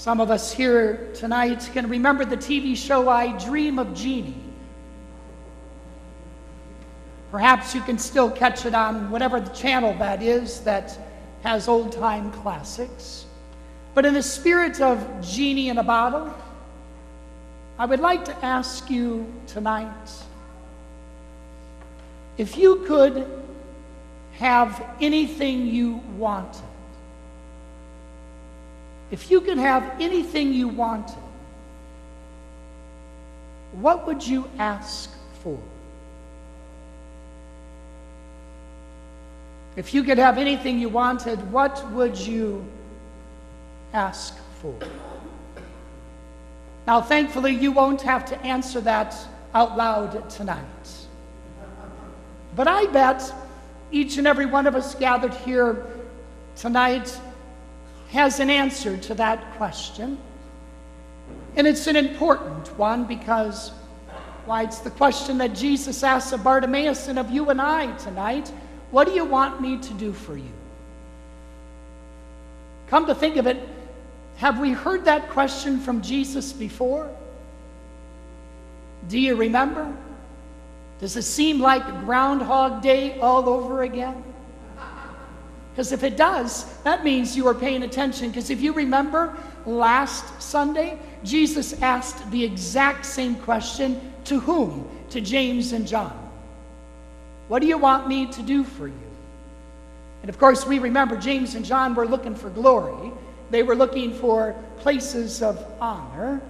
Some of us here tonight can remember the TV show I Dream of Jeannie. Perhaps you can still catch it on whatever the channel that is that has old-time classics. But in the spirit of Genie in a Bottle, I would like to ask you tonight, if you could have anything you wanted, if you could have anything you wanted, what would you ask for? If you could have anything you wanted, what would you ask for? Now, thankfully, you won't have to answer that out loud tonight. But I bet each and every one of us gathered here tonight has an answer to that question. And it's an important one because, why, it's the question that Jesus asked of Bartimaeus and of you and I tonight. What do you want me to do for you? Come to think of it, have we heard that question from Jesus before? Do you remember? Does it seem like Groundhog Day all over again? Because if it does, that means you are paying attention. Because if you remember last Sunday, Jesus asked the exact same question to whom? To James and John. What do you want me to do for you? And of course, we remember James and John were looking for glory. They were looking for places of honor.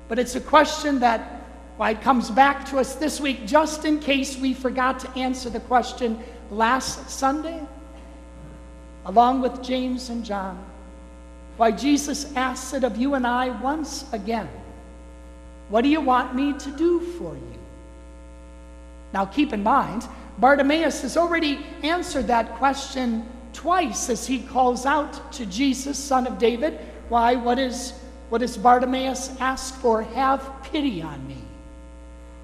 But it's a question that, why, it comes back to us this week, just in case we forgot to answer the question last Sunday, along with James and John. Why, Jesus asks it of you and I once again. What do you want me to do for you? Now keep in mind, Bartimaeus has already answered that question twice as he calls out to Jesus, Son of David. Why, what does Bartimaeus ask for? Have pity on me.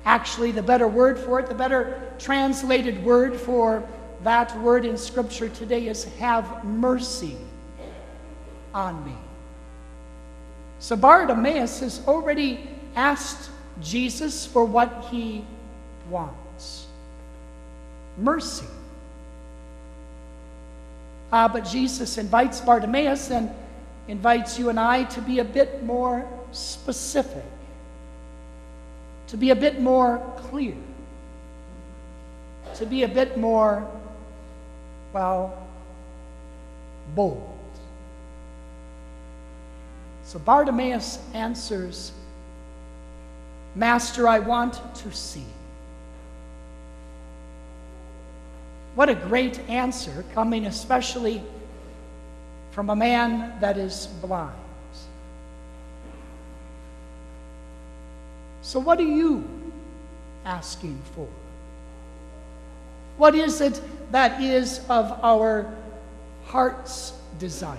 Actually, the better word for it, the better translated word for that word in Scripture today is have mercy on me. So Bartimaeus has already asked Jesus for what he wants. Mercy. But Jesus invites Bartimaeus and invites you and I to be a bit more specific, to be a bit more clear, to be a bit more, well, bold. So Bartimaeus answers, Master, I want to see. What a great answer, coming especially from a man that is blind. So what are you asking for? What is it that is of our heart's desire?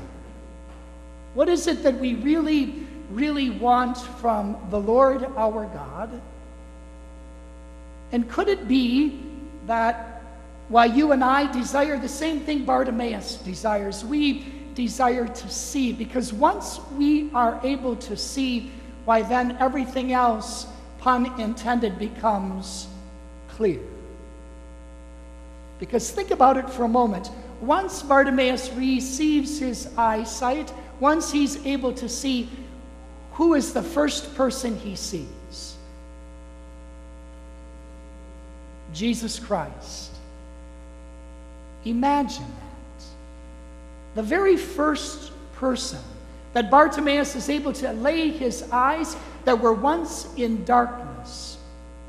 What is it that we really, really want from the Lord our God? And could it be that while you and I desire the same thing Bartimaeus desires, we desire to see, because once we are able to see, why then everything else, pun intended, becomes clear. Because think about it for a moment. Once Bartimaeus receives his eyesight, once he's able to see, who is the first person he sees? Jesus Christ. Imagine that. The very first person that Bartimaeus is able to lay his eyes that were once in darkness,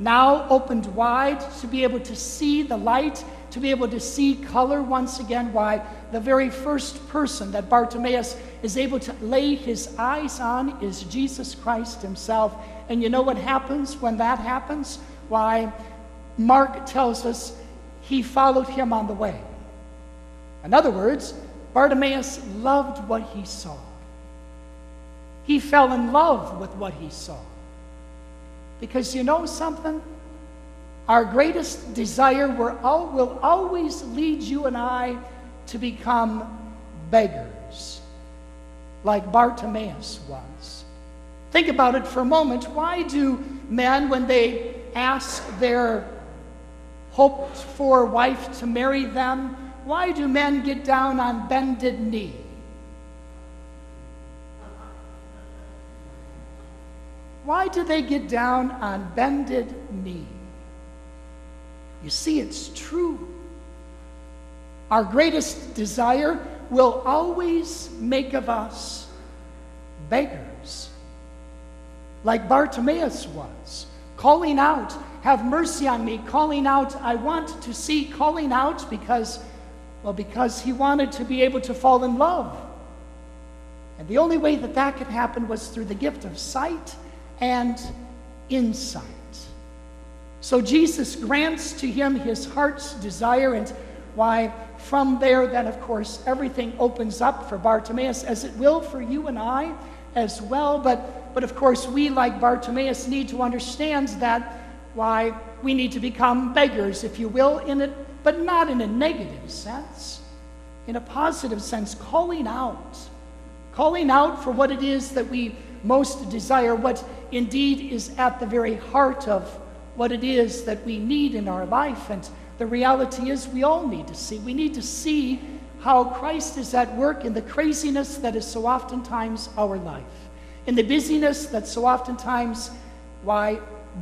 now opened wide to be able to see the light, to be able to see color once again. Why, the very first person that Bartimaeus is able to lay his eyes on is Jesus Christ himself. And you know what happens when that happens? Why, Mark tells us he followed him on the way. In other words, Bartimaeus loved what he saw. He fell in love with what he saw. Because you know something? Our greatest desire will always lead you and I to become beggars. like Bartimaeus was. Think about it for a moment. Why do men, when they ask their hoped-for wife to marry them, why do men get down on bended knee? Why do they get down on bended knee? You see, it's true. Our greatest desire will always make of us beggars, like Bartimaeus was, calling out, "Have mercy on me," calling out, "I want to see," calling out because he wanted to be able to fall in love. And the only way that that could happen was through the gift of sight and insight. So Jesus grants to him his heart's desire, and why, from there, then, of course, everything opens up for Bartimaeus, as it will for you and I as well. But of course, we, like Bartimaeus, need to understand that why we need to become beggars, if you will, in it, but not in a negative sense, in a positive sense, calling out for what it is that we most desire, what indeed is at the very heart of what it is that we need in our life. And the reality is we all need to see. We need to see how Christ is at work in the craziness that is so oftentimes our life, in the busyness that so oftentimes,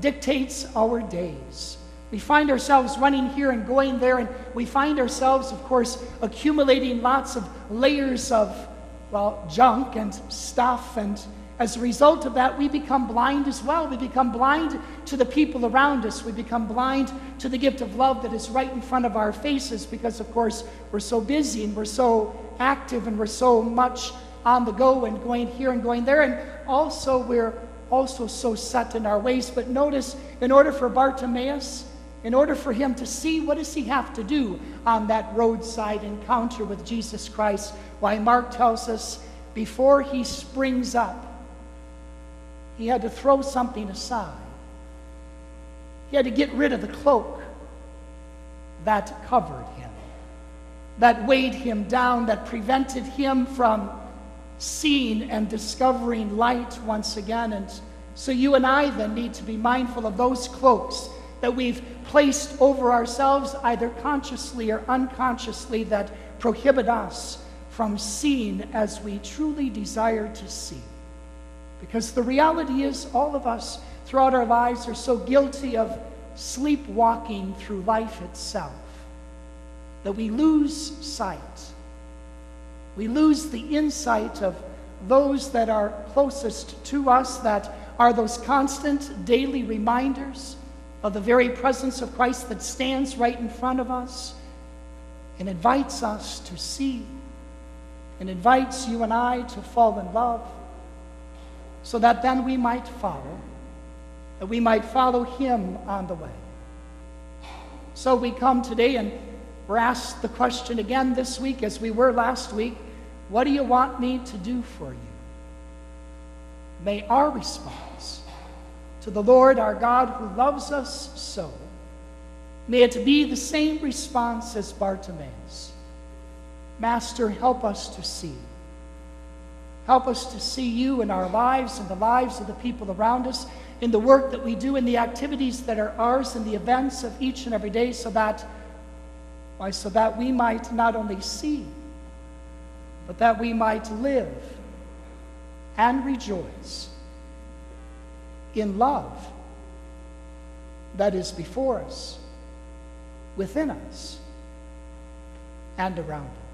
dictates our days. We find ourselves running here and going there, and we find ourselves, of course, accumulating lots of layers of, junk and stuff, and as a result of that, we become blind as well. We become blind to the people around us. We become blind to the gift of love that is right in front of our faces because, of course, we're so busy and we're so active and we're so much on the go and going here and going there. And also, we're also so set in our ways. But notice, in order for Bartimaeus, in order for him to see, what does he have to do on that roadside encounter with Jesus Christ? Why, Mark tells us, before he springs up, he had to throw something aside. He had to get rid of the cloak that covered him, that weighed him down, that prevented him from seeing and discovering light once again. And so you and I then need to be mindful of those cloaks that we've placed over ourselves, either consciously or unconsciously, that prohibit us from seeing as we truly desire to see. Because the reality is, all of us throughout our lives are so guilty of sleepwalking through life itself that we lose sight. We lose the insight of those that are closest to us, that are those constant daily reminders of the very presence of Christ that stands right in front of us and invites us to see, and invites you and I to fall in love, so that then we might follow, that we might follow him on the way. So we come today and we're asked the question again this week, as we were last week, what do you want me to do for you? May our response to the Lord our God, who loves us so, may it be the same response as Bartimaeus. Master, help us to see. Help us to see you in our lives and the lives of the people around us, in the work that we do, in the activities that are ours, in the events of each and every day, so that we might not only see, but that we might live and rejoice in love that is before us, within us, and around us.